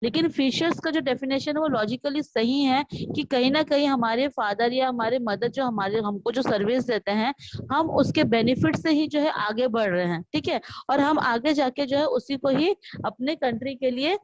लेकिन फिशर्स का जो डेफिनेशन है वो लॉजिकली सही है कि कहीं ना कहीं हमारे फादर या हमारे मदर जो हमारे हमको जो सर्विस देते हैं, हम उसके बेनिफिट से ही जो है आगे बढ़ रहे हैं, ठीक है। और हम आगे जाके जो है उसी को ही अपने कंट्री के लिए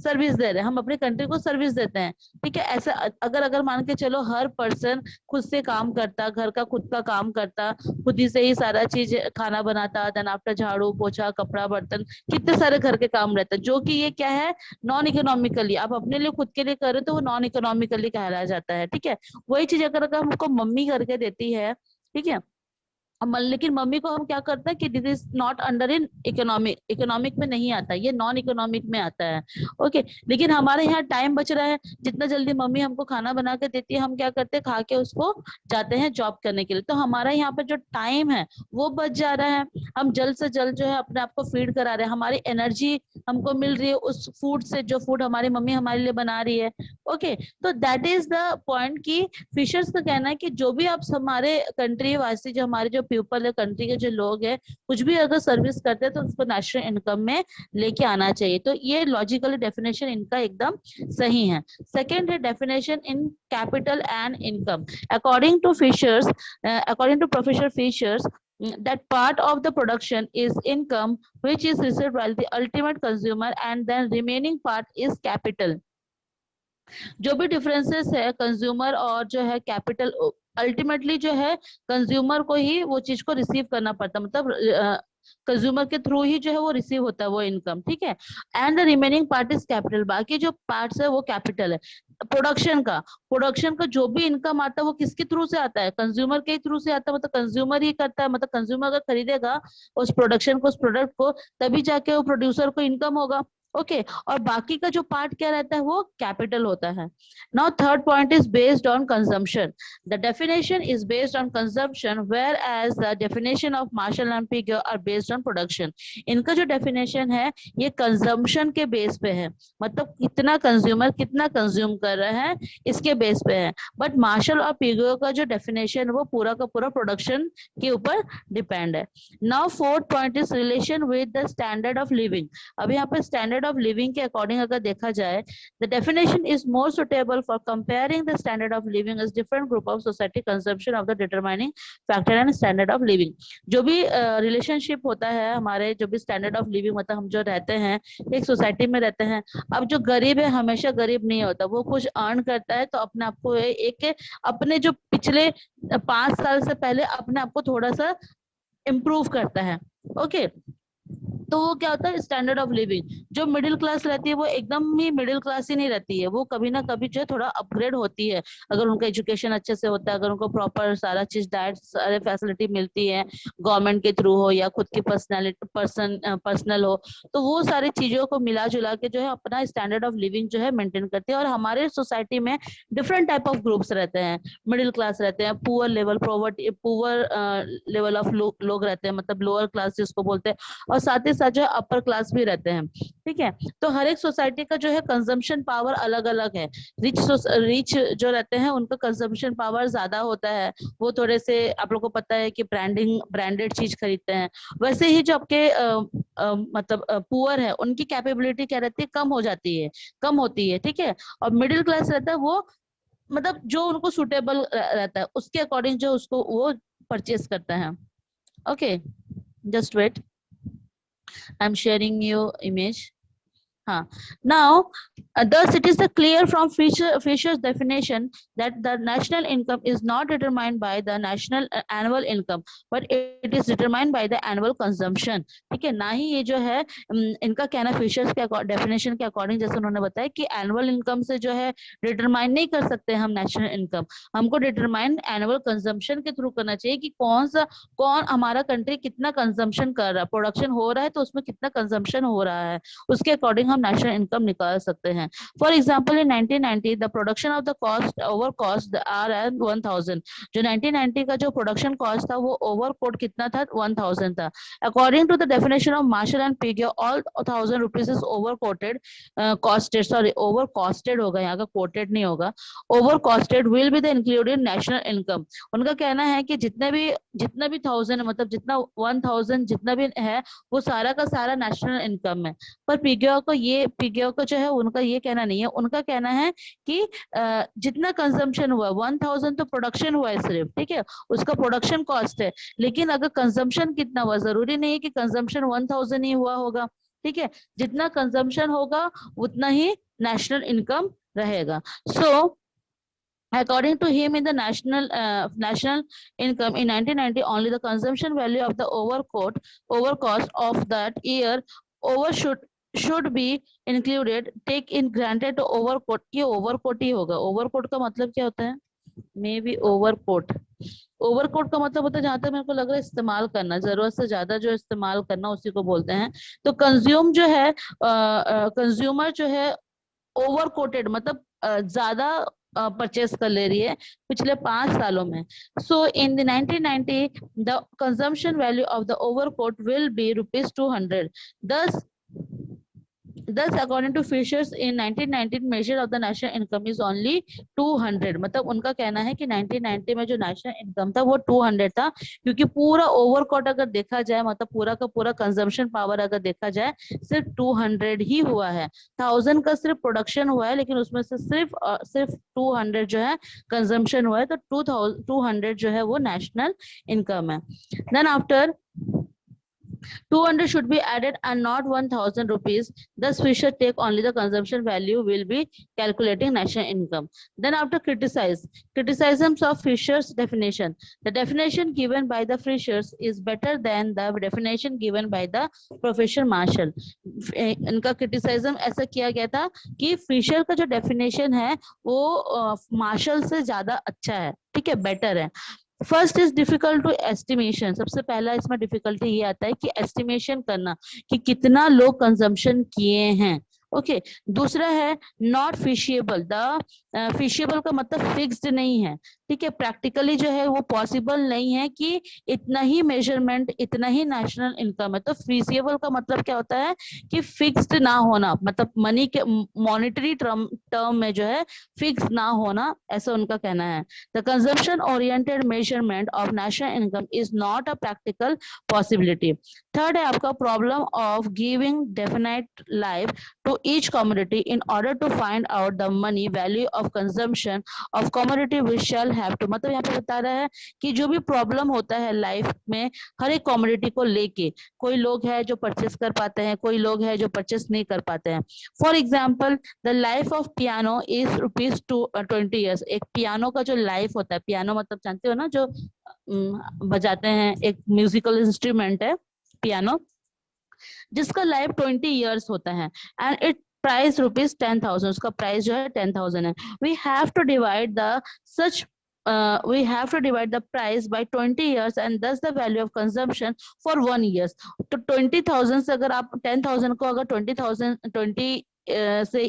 सर्विस दे रहे हैं, हम अपने कंट्री को सर्विस देते हैं, ठीक है। ऐसा अगर अगर मान के चलो हर पर्सन खुद से काम करता, घर का खुद का काम करता, खुद ही से ही सारा चीज खाना बनाता, देन आफ्टर झाड़ू पोछा कपड़ा बर्तन, कितने सारे घर के काम रहते हैं, जो कि ये क्या है, नॉन इकोनॉमिकली, आप अपने लिए खुद के लिए कर रहे हो तो वो नॉन इकोनॉमिकली कहलाया जाता है, ठीक है। वही चीज अगर अगर हमको मम्मी करके देती है, ठीक है, लेकिन मम्मी को हम क्या करते हैं कि this is not under in economic, economic में नहीं आता, ये नॉन इकोनॉमिक में आता है, ओके। लेकिन हमारे यहाँ टाइम बच रहा है, जितना जल्दी मम्मी हमको खाना बना के देती है, हम क्या करते हैं, खा के उसको जाते हैं जॉब करने के लिए, तो हमारा यहाँ पे जो टाइम है वो बच जा रहा है। हम जल्द से जल्द जो है अपने आप को फीड करा रहे हैं, हमारी एनर्जी हमको मिल रही है उस फूड से, जो फूड हमारी मम्मी हमारे लिए बना रही है, ओके। तो दैट इज द पॉइंट की फिशर्स का कहना है कि जो भी आप हमारे कंट्री वासी, जो हमारे जो पीपल है, कंट्री के जो लोग हैं, कुछ भी अगर सर्विस करते हैं तो उसको नेशनल इनकम में लेके आना चाहिए। तो ये लॉजिकली डेफिनेशन इनका एकदम सही है। सेकेंड है definition in capital and income. According to Fishers, according to professor Fishers, that part of the production is income which is received by the ultimate consumer and then remaining part is capital। जो भी differences है consumer और जो है capital, ultimately जो है consumer को ही वो चीज को रिसीव करना पड़ता, मतलब कंज्यूमर के थ्रू ही जो है वो रिसीव होता है वो इनकम, ठीक है। And the remaining part is capital, बाकी जो पार्ट्स है वो कैपिटल है। प्रोडक्शन का जो भी इनकम आता है वो किसके थ्रू से आता है, कंज्यूमर के थ्रू से आता है, मतलब कंज्यूमर ही करता है, मतलब कंज्यूमर अगर खरीदेगा उस प्रोडक्शन को, उस प्रोडक्ट को, तभी जाके वो प्रोड्यूसर को इनकम होगा, ओके। और बाकी का जो पार्ट क्या रहता है वो कैपिटल होता है। Now third point is based on consumption. The definition is based on consumption whereas the definition of Marshall and Pigou are based on production. इनका जो डेफिनेशन है ये कंजम्पशन के बेस पे है, मतलब कितना कंज्यूमर कितना कंज्यूम कर रहे हैं इसके बेस पे है। बट मार्शल और पिग्यो का जो डेफिनेशन वो पूरा का पूरा प्रोडक्शन के ऊपर डिपेंड है। Now fourth point is relation with the standard of living. अब यहाँ पे स्टैंडर्ड ऑफ लिविंग के अकॉर्डिंग अगर देखा जाए, the definition is more suitable for comparing the standard of living as different group of society consumption of the determining factor and standard of living. जो भी relationship होता है हमारे, जो भी स्टैंडर्ड ऑफ लिविंग, मतलब हम जो रहते हैं एक सोसाइटी में रहते हैं। अब जो गरीब है हमेशा गरीब नहीं होता, वो कुछ अर्न करता है तो अपने आप को एक अपने जो पिछले 5 साल से पहले अपने आप को थोड़ा सा इम्प्रूव करता है, ओके। तो वो क्या होता है स्टैंडर्ड ऑफ लिविंग। जो मिडिल क्लास रहती है वो एकदम ही मिडिल क्लास ही नहीं रहती है, वो कभी ना कभी जो है थोड़ा अपग्रेड होती है, अगर उनका एजुकेशन अच्छे से होता है, अगर उनको प्रॉपर सारा चीज डाइट सारे फैसिलिटी मिलती है गवर्नमेंट के थ्रू हो या खुद की पर्सनैलिटी पर्सनल हो, तो वो सारी चीजों को मिला जुला के जो है अपना स्टैंडर्ड ऑफ लिविंग जो है मेंटेन करती है। और हमारे सोसाइटी में डिफरेंट टाइप ऑफ ग्रुप्स रहते हैं, मिडिल क्लास रहते हैं, poor level poverty poor level of लोग रहते हैं, मतलब लोअर क्लास जिसको बोलते हैं, और साथ ही साथ जो है अपर क्लास भी रहते हैं, ठीक है। तो हर एक सोसाइटी का जो है कंजम्पशन पावर अलग अलग है। रिच जो रहते हैं उनका कंजम्पशन पावर ज्यादा होता है, वो थोड़े से आप लोग को पता है कि ब्रांडेड चीज खरीदते हैं। वैसे ही जो आपके मतलब पुअर है उनकी कैपेबिलिटी क्या रहती है, कम हो जाती है, कम होती है, ठीक है। और मिडिल क्लास रहता है वो मतलब जो उनको सुटेबल रहता है उसके अकॉर्डिंग जो उसको वो परचेस करता है, okay. Just wait, I'm sharing you image. Now, thus it is clear from Fisher's definition that the national income is not determined by the national annual income, but it is determined by the annual consumption. ठीक है, ना ही ये जो है इनका कहना fishers के definition के अकॉर्डिंग, जैसे उन्होंने बताया कि एनुअल इनकम से जो है डिटरमाइन नहीं कर सकते हम नेशनल इनकम, हमको डिटरमाइन एनुअल कंजम्पशन के थ्रू करना चाहिए कि कौन हमारा कंट्री कितना कंजम्पशन कर रहा है, प्रोडक्शन हो रहा है तो उसमें कितना कंजम्पशन हो रहा है, उसके अकॉर्डिंग हम नेशनल इनकम निकाल सकते हैं। For example in 1990 the production of the cost over cost are at 1000। जो 1990 का जो प्रोडक्शन कॉस्ट था वो ओवर कोट कितना था, 1000 था। According to the definition of Marshall and Pigou all 1000 rupees is over coated costed, sorry over costed होगा यहाँ का, कोटेड नहीं होगा, over costed will be the included national income. उनका कहना है कि जितना भी 1000 मतलब जितना 1000 जितना भी है वो सारा का सारा नेशनल इनकम है। पर पिग्यो को जो है उनका ये ये कहना नहीं है, उनका कहना है कि जितना कंजम्पशन हुआ 1000 तो प्रोडक्शन हुआ है सिर्फ, ठीक है, उसका प्रोडक्शन कॉस्ट है, लेकिन अगर कंजम्पशन कितना हुआ, जरूरी नहीं है कि कंजम्पशन 1000 ही हुआ होगा, ठीक है, जितना कंजम्पशन होगा उतना ही नेशनल इनकम रहेगा। सो according to him, in the national income in 1990, only the consumption value of the overcost of that year over should be included. Take in granted to overcoat, ये overcoat ही होगा। overcoat का मतलब क्या होता है? May be overcoat. Overcoat का मतलब होता है, जहां तक मेरे को लग रहा है, इस्तेमाल करना, जरूरत से ज्यादा जो इस्तेमाल करना उसी को बोलते हैं। तो कंज्यूम जो है, कंज्यूमर जो है ओवर कोटेड मतलब ज्यादा परचेस कर ले रही है पिछले 5 सालों में। So in the 1990 the consumption value of the overcoat will be ₹200। Thus, according to Fishers, in 1919 measure of the national income is only 200। मतलब उनका कहना है कि 1990 में जो नेशनल इनकम था वो 200 था, क्योंकि पूरा ओवरकोट अगर देखा जाए, मतलब पूरा का पूरा कंजम्पशन पावर अगर देखा जाए, सिर्फ 200 ही हुआ है। 1000 का सिर्फ प्रोडक्शन हुआ है, लेकिन उसमें से सिर्फ 200 जो है कंजम्पशन हुआ है, तो 200 जो है वो नेशनल इनकम है। Then after 200 should be added and not 1000 rupees. Thus, Fisher take only the consumption value will be calculating national income. Then after criticisms of Fisher's definition. The definition given by the Fishers is better than the definition given by the Professor Marshall. इनका criticism ऐसा किया गया था कि Fisher का जो definition है वो मार्शल से ज्यादा अच्छा है, ठीक है, बेटर है। First is difficult to estimation. सबसे पहला इसमें डिफिकल्टी ये आता है कि एस्टिमेशन करना कि कितना लोग कंजम्पशन किए हैं। ओके, दूसरा है नॉट फिशिएबल। द फिशिएबल का मतलब फिक्स्ड नहीं है, ठीक है, प्रैक्टिकली जो है वो पॉसिबल नहीं है कि इतना ही मेजरमेंट, इतना ही नेशनल इनकम है। तो फिशिएबल का मतलब क्या होता है कि फिक्स्ड ना होना, मतलब मनी के मॉनेटरी टर्म में जो है फिक्स ना होना, ऐसा उनका कहना है। The consumption oriented measurement of national income is not a practical possibility. Third है आपका problem of giving definite life to each community in order to find out the money value of consumption of community which shall have to. मतलब यहाँ पे बता रहा है कि जो भी प्रॉब्लम होता है लाइफ में हर एक कम्युनिटी को लेके, कोई लोग है जो परचेस कर पाते हैं, कोई लोग है जो परचेस नहीं कर पाते हैं। For example the life of piano is ₹20 years. एक पियानो का जो लाइफ होता है, पियानो मतलब जानते हो ना, जो बजाते हैं, एक म्यूजिकल इंस्ट्रूमेंट है पियानो, जिसका लाइफ 20 ईयर्स होता है, एंड इट प्राइस ₹10,000। उसका प्राइस जो है 10,000 है। We have to divide the such we have to divide the price by 20 years and thus the value of consumption for 1 year। तो 20,000 से अगर आप 10,000 को अगर 20 से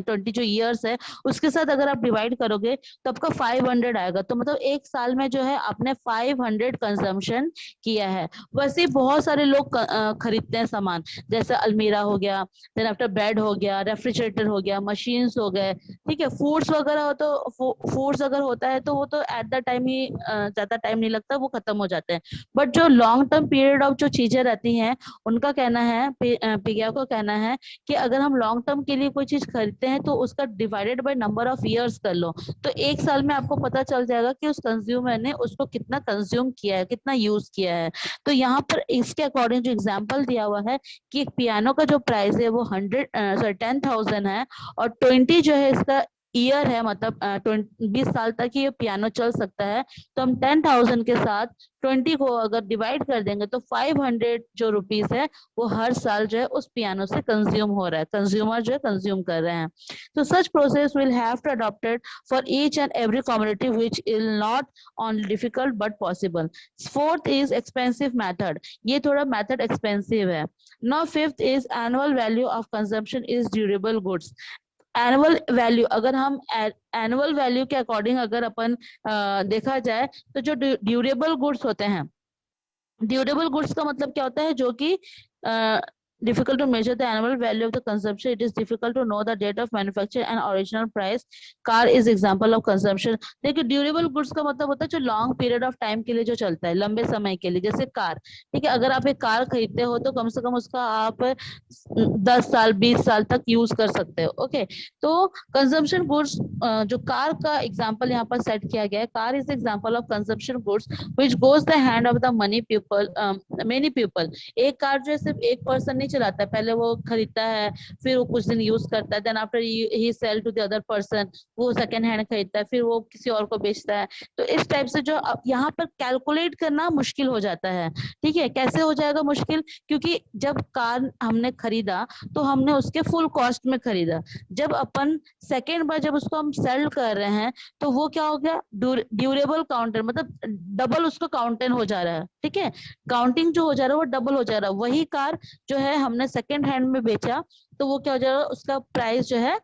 20 जो ईयर्स है उसके साथ अगर आप डिवाइड करोगे तो आपका 500 आएगा। तो मतलब एक साल में जो है आपने 500 कंजम्पशन किया है। वैसे बहुत सारे लोग खरीदते हैं सामान, जैसे अलमीरा हो गया, देन आफ्टर बेड हो गया, रेफ्रिजरेटर हो गया, मशीन्स हो गए, ठीक है, फूड्स वगैरह हो, तो फूड्स अगर होता है तो वो तो एट द टाइम ही ज्यादा टाइम नहीं लगता, वो खत्म हो जाते हैं। बट जो लॉन्ग टर्म पीरियड ऑफ जो चीजें रहती हैं, उनका कहना है, पिग्या को कहना है कि अगर हम लॉन्ग टर्म के लिए कोई चीज खरीदते हैं तो उसका divided by number of years कर लो, तो एक साल में आपको पता चल जाएगा कि उस कंज्यूमर ने उसको कितना कंज्यूम किया है, कितना यूज किया है। तो यहाँ पर इसके अकॉर्डिंग जो एग्जांपल दिया हुआ है कि एक पियानो का जो प्राइस है वो 10,000 है, और 20 जो है इसका ईयर है, मतलब 20 साल तक ये पियानो चल सकता है। तो हम 10,000 के साथ 20 को अगर डिवाइड कर देंगे तो 500 जो रुपीस है वो हर साल जो है उस पियानो से कंज्यूम हो रहा है, कंज्यूमर जो है कंज्यूम कर रहे हैं। तो such process will have to adopted for each and every community which is not only difficult but possible. Fourth is expensive method. ये थोड़ा मेथड एक्सपेंसिव है। Now fifth is annual value of consumption is durable goods. Annual value, अगर हम annual value के according अगर अपन देखा जाए तो जो ड्यूरेबल गुड्स होते हैं, ड्यूरेबल गुड्स का मतलब क्या होता है, जो कि difficult to measure the annual value of the consumption. It is difficult to know the date of manufacture and original price. car is example of consumption. देखिए ड्यूरेबल गुड्स का मतलब होता है जो लॉन्ग पीरियड ऑफ टाइम के लिए जो चलता है, लंबे समय के लिए, जैसे कार। ठीक है, अगर आप एक कार खरीदते हो तो कम से कम उसका आप 10 साल 20 साल तक यूज कर सकते हो। ओके, तो कंजम्पशन गुड्स जो कार का एग्जांपल यहाँ पर सेट किया गया है, car is example of consumption goods which goes the hand of the money people many people. एक कार जो है सिर्फ एक पर्सन नहीं चलाता है, पहले वो खरीदता है, फिर वो कुछ दिन यूज करता है, then after he sell to the other person, वो सेकंड हैंड खरीदता है, फिर वो किसी और को बेचता है। तो इस टाइप से जो यहाँ पर कैलकुलेट करना मुश्किल हो जाता है। ठीक है, कैसे हो जाएगा मुश्किल? क्योंकि जब कार हमने खरीदा तो हमने उसके फुल कॉस्ट में खरीदा, जब अपन सेकेंड बार जब उसको हम सेल कर रहे हैं तो वो क्या हो गया, ड्यूरेबल काउंटर, मतलब डबल उसको काउंटेन हो जा रहा है। ठीक है, काउंटिंग जो हो जा रहा है वो डबल हो जा रहा है। वही कार जो है हमने सेकेंड हैंड में बेचा तो वो क्या हो जा रहा है, उसका प्राइस जो है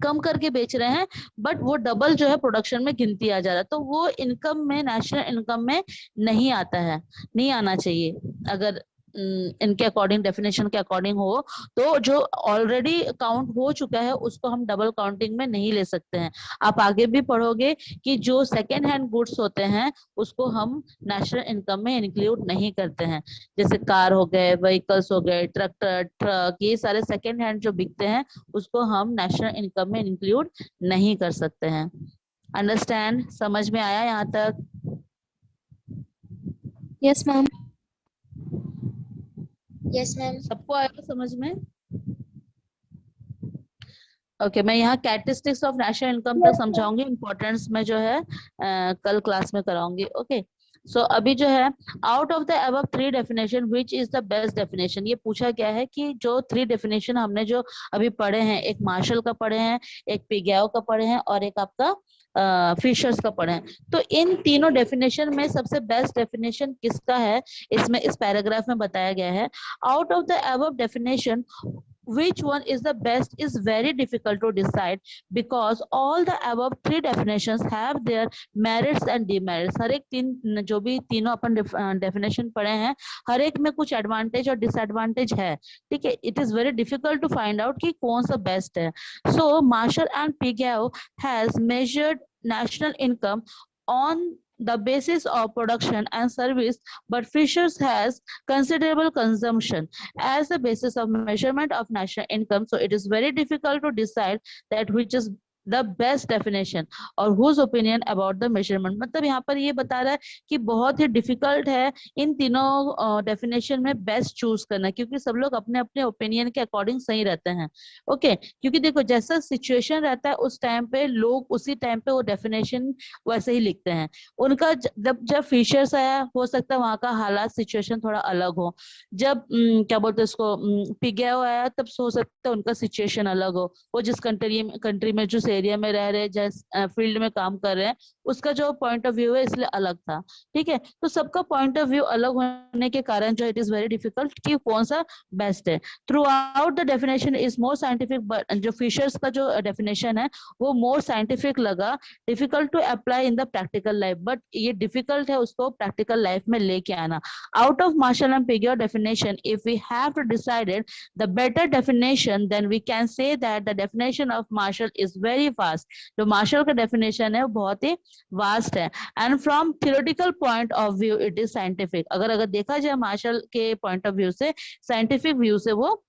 कम करके बेच रहे हैं, बट वो डबल जो है प्रोडक्शन में गिनती आ जा रहा है। तो वो इनकम में, नेशनल इनकम में नहीं आता है, नहीं आना चाहिए। अगर इनके अकॉर्डिंग, डेफिनेशन के अकॉर्डिंग हो तो जो ऑलरेडी काउंट हो चुका है उसको हम डबल काउंटिंग में नहीं ले सकते हैं। आप आगे भी पढ़ोगे कि जो सेकेंड हैंड गुड्स होते हैं उसको हम नेशनल इनकम में इंक्लूड नहीं करते हैं। जैसे कार हो गए, व्हीकल्स हो गए, ट्रैक्टर, ट्रक, ये सारे सेकेंड हैंड जो बिकते हैं उसको हम नेशनल इनकम में इंक्लूड नहीं कर सकते हैं। अंडरस्टैंड? समझ में आया यहाँ तक? Yes ma'am. Yes ma'am. सबको आएगा समझ में? ओके, मैं यहाँ कैरेक्टरिस्टिक्स ऑफ नेशनल इनकम तक समझाऊंगी, इंपॉर्टेंस में जो है कल क्लास में कराऊंगी। ओके, सो अभी जो है out of the above 3 definition which is the best definition, ये पूछा गया है कि जो 3 डेफिनेशन हमने जो अभी पढ़े हैं, एक मार्शल का पढ़े हैं, एक पिगैओ का पढ़े हैं और एक आपका फिशर्स का पढ़े हैं, तो इन तीनों डेफिनेशन में सबसे बेस्ट डेफिनेशन किसका है, इसमें इस पैराग्राफ में बताया गया है। Out of the above definition which one is the best is very difficult to decide because all the above 3 definitions have their merits and demerits। हर एक तीन जो भी तीनों अपन डेफिनेशन पढ़े हैं, हर एक में कुछ एडवांटेज और डिसएडवांटेज है। ठीक है, it is very difficult to find out कि कौन सा बेस्ट है। So Marshall and Pigou has measured national income on the basis of production and service, but Fishers has considerable consumption as the basis of measurement of national income. So it is very difficult to decide that which is the best definition और whose opinion about the measurement। मतलब यहाँ पर ये बता रहा है कि बहुत ही डिफिकल्ट है इन तीनों डेफिनेशन में बेस्ट चूज करना, क्योंकि सब लोग अपने अपने ओपिनियन के अकॉर्डिंग सही रहते हैं। ओके, क्योंकि देखो जैसा सिचुएशन रहता है उस टाइम पे लोग उसी टाइम पे वो डेफिनेशन वैसे ही लिखते हैं। उनका जब फीचर्स आया हो सकता है वहां का हालात सिचुएशन थोड़ा अलग हो, जब क्या बोलते हैं उसको पिगैओ आया तब हो सकता है उनका सिचुएशन अलग हो, वो जिस कंट्री में जिस एरिया में रह रहे, जिस फील्ड में काम कर रहे हैं उसका जो पॉइंट ऑफ व्यू है इसलिए अलग था। ठीक है, तो सबका पॉइंट ऑफ व्यू अलग होने के कारण जो इट इज वेरी डिफिकल्ट कि कौन सा बेस्ट है। Throughout the definition is more scientific, but जो फिशर्स का जो डेफिनेशन है वो मोर साइंटिफिक लगा, difficult to apply in the practical life, but ये डिफिकल्ट है उसको प्रैक्टिकल लाइफ में लेके आना। Out of Marshall and Pigou definition, if we have to decided the better definition, then we can say that the definition of Marshall is very vast. जो Marshall का definition है वो बहुत ही वास्ट है, and from theoretical point of view it is scientific. अगर देखा जाए मार्शल के पॉइंट ऑफ व्यू से, साइंटिफिक व्यू से वो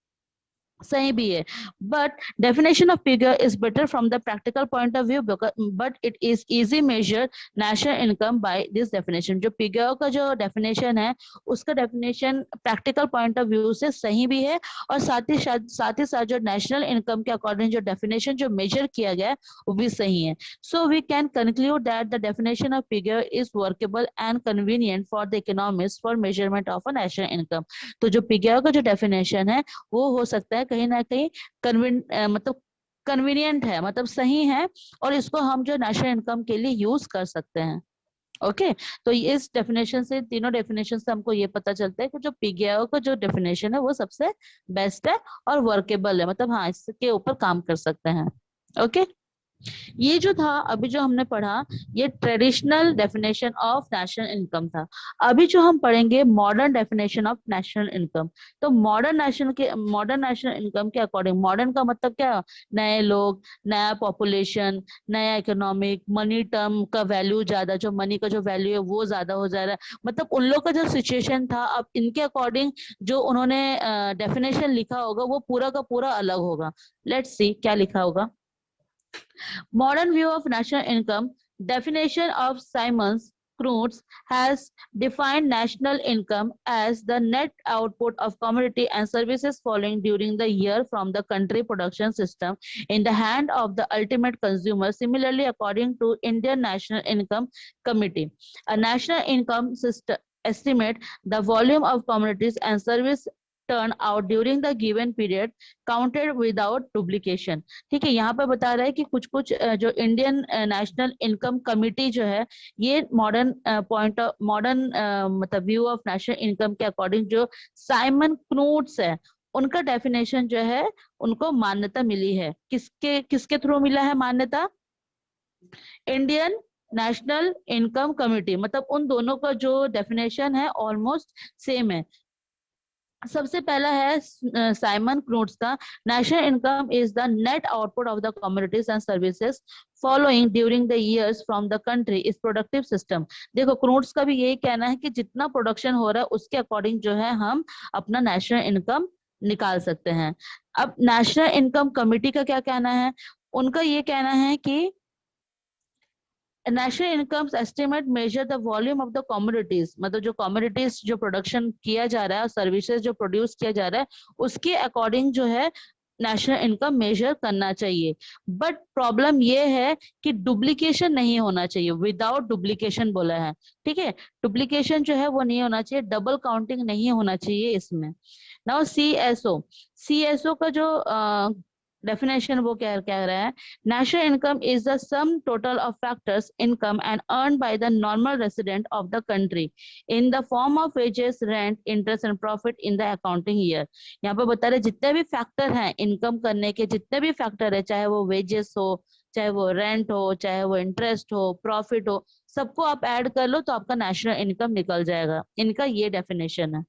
सही भी है, but definition of figure is better from the practical point of view, but it is easy measure national income by this definition. जो फिगर का जो डेफिनेशन है उसका definition practical point of view से सही भी है, और साथ ही साथ जो नेशनल इनकम के अकॉर्डिंग जो डेफिनेशन जो मेजर किया गया है वो भी सही है। So we can conclude that the definition of figure is workable and convenient for the economist for measurement of a national income. तो जो फिगर का जो डेफिनेशन है वो हो सकता है कहीं ना कहीं मतलब कन्वीनियंट है, मतलब सही है, और इसको हम जो नेशनल इनकम के लिए यूज कर सकते हैं। ओके, तो इस डेफिनेशन से, तीनों डेफिनेशन से हमको ये पता चलता है कि जो पिगैओ का जो डेफिनेशन है वो सबसे बेस्ट है और वर्केबल है, मतलब हाँ इसके ऊपर काम कर सकते हैं। ओके, ये जो था अभी जो हमने पढ़ा, ये traditional definition of national income था। अभी जो हम पढ़ेंगे modern definition of national income. तो मॉडर्न नेशनल इनकम के अकॉर्डिंग, मॉडर्न का मतलब क्या, नए लोग, नया पॉपुलेशन, नया इकोनॉमिक, मनी टर्म का वैल्यू ज्यादा, जो मनी का जो वैल्यू है वो ज्यादा हो जा रहा है। मतलब उन लोग का जो सिचुएशन था, अब इनके अकॉर्डिंग जो उन्होंने डेफिनेशन लिखा होगा वो पूरा का पूरा अलग होगा। लेट्स सी क्या लिखा होगा। Modern view of national income, definition of Simons Knudsen has defined national income as the net output of commodity and services falling during the year from the country production system in the hand of the ultimate consumer. Similarly, according to Indian National Income Committee, a national income system estimate the volume of commodities and service turn out during the given period counted without duplication। ठीक है, यहाँ पर बता रहा है कि कुछ कुछ जो इंडियन नेशनल इनकम कमिटी जो है, ये मॉडर्न मॉडर्न मतलब व्यू ऑफ नेशनल इनकम के अकॉर्डिंग जो साइमन क्नूट्स है, उनका डेफिनेशन जो है उनको मान्यता मिली है। किसके किसके थ्रू मिला है मान्यता? Indian national income committee. मतलब उन दोनों का जो डेफिनेशन है ऑलमोस्ट सेम है। सबसे पहला है साइमन क्नूट्स का, national income is the net output of the communities and services following during the years from the country is productive system. देखो क्नूट्स का भी यही कहना है कि जितना प्रोडक्शन हो रहा है उसके अकॉर्डिंग जो है हम अपना नेशनल इनकम निकाल सकते हैं। अब नेशनल इनकम कमिटी का क्या कहना है? उनका ये कहना है कि national income estimate measure the volume of the commodities, मतलब जो कमोडिटीज जो प्रोडक्शन किया जा रहा है और सर्विसेज जो प्रोड्यूस किया जा रहा है उसके अकॉर्डिंग जो है नेशनल इनकम मेजर करना चाहिए। बट प्रॉब्लम ये है कि डुप्लीकेशन नहीं होना चाहिए, विदाउट डुप्लीकेशन बोला है। ठीक है, डुप्लीकेशन जो है वो नहीं होना चाहिए, डबल काउंटिंग नहीं होना चाहिए इसमें। नाउ सीएसओ का जो डेफिनेशन वो क्या कह रहा है, national income is the sum total of factors income and earn by the normal resident of the country in the form of wages, rent, interest and profit in the accounting year. यहाँ पे बता रहे जितने भी factor हैं income करने के, जितने भी फैक्टर है, चाहे वो वेजेस हो, चाहे वो रेंट हो, चाहे वो इंटरेस्ट हो, प्रॉफिट हो, सबको आप ऐड कर लो तो आपका नेशनल इनकम निकल जाएगा। इनका ये डेफिनेशन है।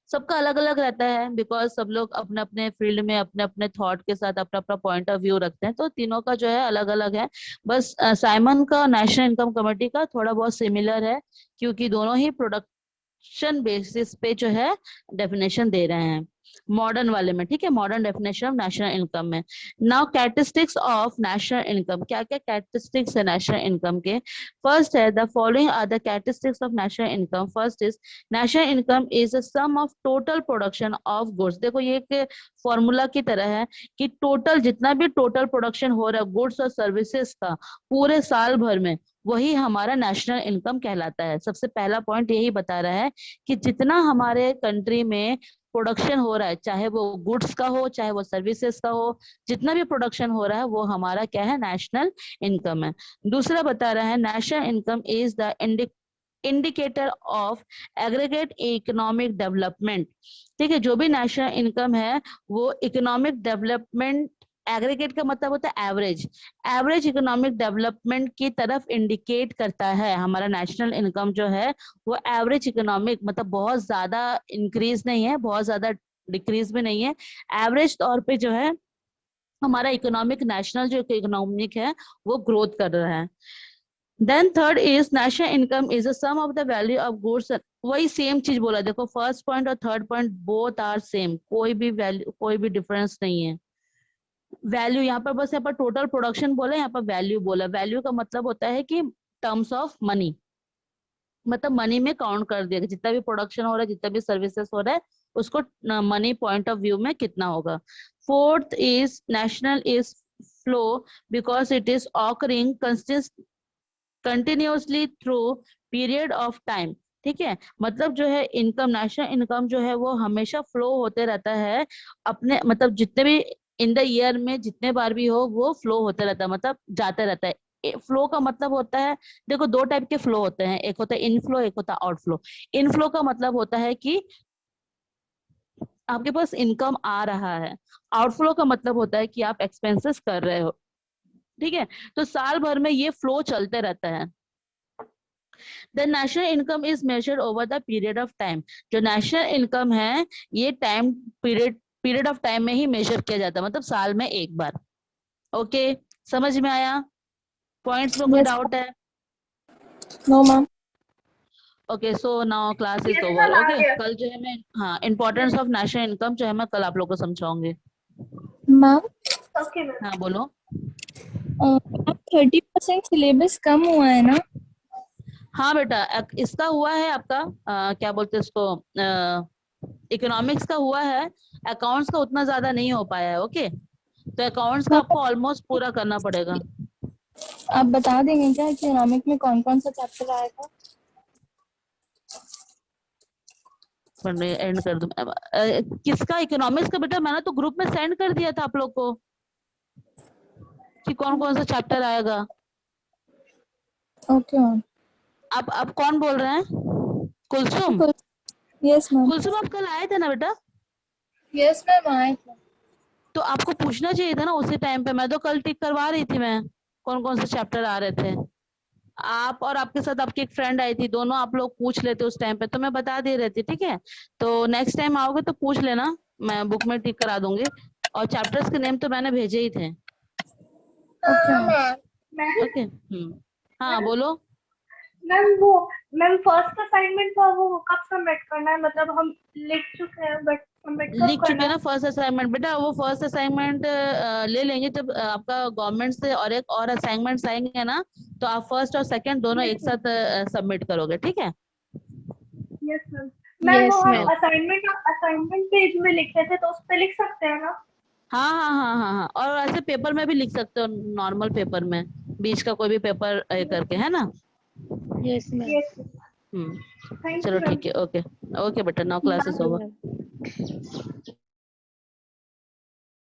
सबका अलग अलग रहता है, बिकॉज सब लोग अपने अपने फील्ड में अपने अपने थॉट के साथ अपना अपना पॉइंट ऑफ व्यू रखते हैं, तो तीनों का जो है अलग अलग है। बस साइमन का नेशनल इनकम कमेटी का थोड़ा बहुत सिमिलर है, क्योंकि दोनों ही प्रोडक्शन बेसिस पे जो है डेफिनेशन दे रहे हैं मॉडर्न वाले में। ठीक है, modern definition of national income में। Now characteristics of national income, क्या क्या कैरेक्टरिस्टिक्स है नेशनल इनकम के? फर्स्ट है the following are the characteristics of national income. First is national income is a sum of total production of goods. देखो ये एक formula की तरह है कि टोटल जितना भी टोटल प्रोडक्शन हो रहा है गुड्स और सर्विसेज का पूरे साल भर में, वही हमारा नेशनल इनकम कहलाता है। सबसे पहला पॉइंट यही बता रहा है कि जितना हमारे कंट्री में प्रोडक्शन हो रहा है, चाहे वो गुड्स का हो चाहे वो सर्विसेज का हो, जितना भी प्रोडक्शन हो रहा है वो हमारा क्या है, नेशनल इनकम है। दूसरा बता रहा है national income is the indicator of aggregate economic development. ठीक है, जो भी नेशनल इनकम है वो इकोनॉमिक डेवलपमेंट, एग्रीगेट का मतलब होता है एवरेज, एवरेज इकोनॉमिक डेवलपमेंट की तरफ इंडिकेट करता है। हमारा नेशनल इनकम जो है वो एवरेज इकोनॉमिक, मतलब बहुत ज्यादा इंक्रीज नहीं है, बहुत ज्यादा डिक्रीज भी नहीं है, एवरेज तौर पे जो है हमारा इकोनॉमिक, नेशनल जो इकोनॉमिक है वो ग्रोथ कर रहा है। Then third is national income is the sum of the value of goods. वही सेम चीज बोला, देखो फर्स्ट पॉइंट और third point both are same, कोई भी वैल्यू, कोई भी डिफरेंस नहीं है। वैल्यू यहाँ पर बस यहाँ पर टोटल प्रोडक्शन बोला, यहाँ पर वैल्यू बोला। वैल्यू का मतलब होता है कि टर्म्स ऑफ मनी, मतलब मनी में काउंट कर दिया जितना भी प्रोडक्शन हो रहा है, जितना भी सर्विसेज हो रहा है, उसको मनी पॉइंट ऑफ व्यू में कितना होगा। Fourth is national is flow because it is occurring continuously through period of time. ठीक है, मतलब जो है इनकम, नेशनल इनकम जो है वो हमेशा फ्लो होते रहता है अपने, मतलब जितने भी इन द ईयर में जितने बार भी हो वो फ्लो होते रहता है, मतलब जाते रहता है। फ्लो का मतलब होता है, देखो दो टाइप के फ्लो होते हैं, एक होता है इनफ्लो, एक होता है आउटफ्लो। इनफ्लो का मतलब होता है कि आपके पास इनकम आ रहा है, आउटफ्लो का मतलब होता है कि आप एक्सपेंसेस कर रहे हो। ठीक है, तो साल भर में ये फ्लो चलते रहता है। The national income is measured over the period of time. जो नेशनल इनकम है ये टाइम पीरियड ऑफ टाइम में ही मेजर किया जाता है, मतलब साल में एक बार। ओके, समझ में आया? पॉइंट्स में कोई Yes, डाउट है? no ma'am. Okay, so now class is yes over. Ma'am आ ओके, गया। कल जो है मैं, हाँ, इम्पोर्टेंस ऑफ नेशनल इनकम जो है मैं कल आप लोग को समझाऊंगी। Ma'am okay ma'am. हाँ बोलो। 30% सिलेबस कम हुआ है ना? हाँ बेटा, इसका हुआ है आपका, क्या बोलते हैं इसको, इकोनॉमिक्स का हुआ है। अकाउंट्स का उतना ज्यादा नहीं हो पाया है। ओके, तो अकाउंट्स का आपको ऑलमोस्ट पूरा करना पड़ेगा। आप बता देंगे क्या इकोनॉमिक में कौन कौन सा चैप्टर आएगा? पर मैं एंड कर दूं। किसका? इकोनॉमिक्स का बेटा मैंने तो ग्रुप में सेंड कर दिया था आप लोग को कि कौन कौन सा चैप्टर आएगा। Okay ma'am. आप कौन बोल रहे हैं? कुलसुम? Yes ma'am. कुलसुम आप कल आए थे ना बेटा? यस मैम आए थे। तो आपको पूछना चाहिए था ना उसी टाइम पे, मैं तो कल टिक करवा रही थी मैं कौन कौन से चैप्टर आ रहे थे। आप और आपके साथ आपकी एक फ्रेंड आई थी, दोनों आप लोग पूछ लेते उस टाइम पे तो मैं बता दे रही थी। ठीक है, तो नेक्स्ट टाइम आओगे तो पूछ लेना, मैं बुक में टिक करा दूंगी। और चैप्टर्स के नेम तो मैंने भेजे ही थे। Okay ma'am. मैम ओके, हाँ बोलो। मैम वो मैम फर्स्ट असाइनमेंट था वो कब सबमिट करना है, मतलब हम लिख चुके हैं बट सबमिट कब लिख चुके करना हैं है? ना फर्स्ट असाइनमेंट बेटा, वो फर्स्ट असाइनमेंट ले लेंगे जब आपका गवर्नमेंट से और एक और असाइनमेंट्स आएंगे ना, तो आप फर्स्ट और सेकंड दोनों एक यस साथ सबमिट करोगे। ठीक है? Yes ma'am. मैम वो यस हम मैम। असाइनमेंट पेज में लिखे थे तो उस पे लिख सकते हैं ना? हाँ हाँ हाँ हाँ हाँ, और ऐसे पेपर में भी लिख सकते हो, नॉर्मल पेपर में, बीच का कोई भी पेपर करके, है ना? Yes ma'am. यस हम्म, थैंक चलो यू मैम। ठीक है। ओके ओके बेटा, now class is thank you over. Ma'am.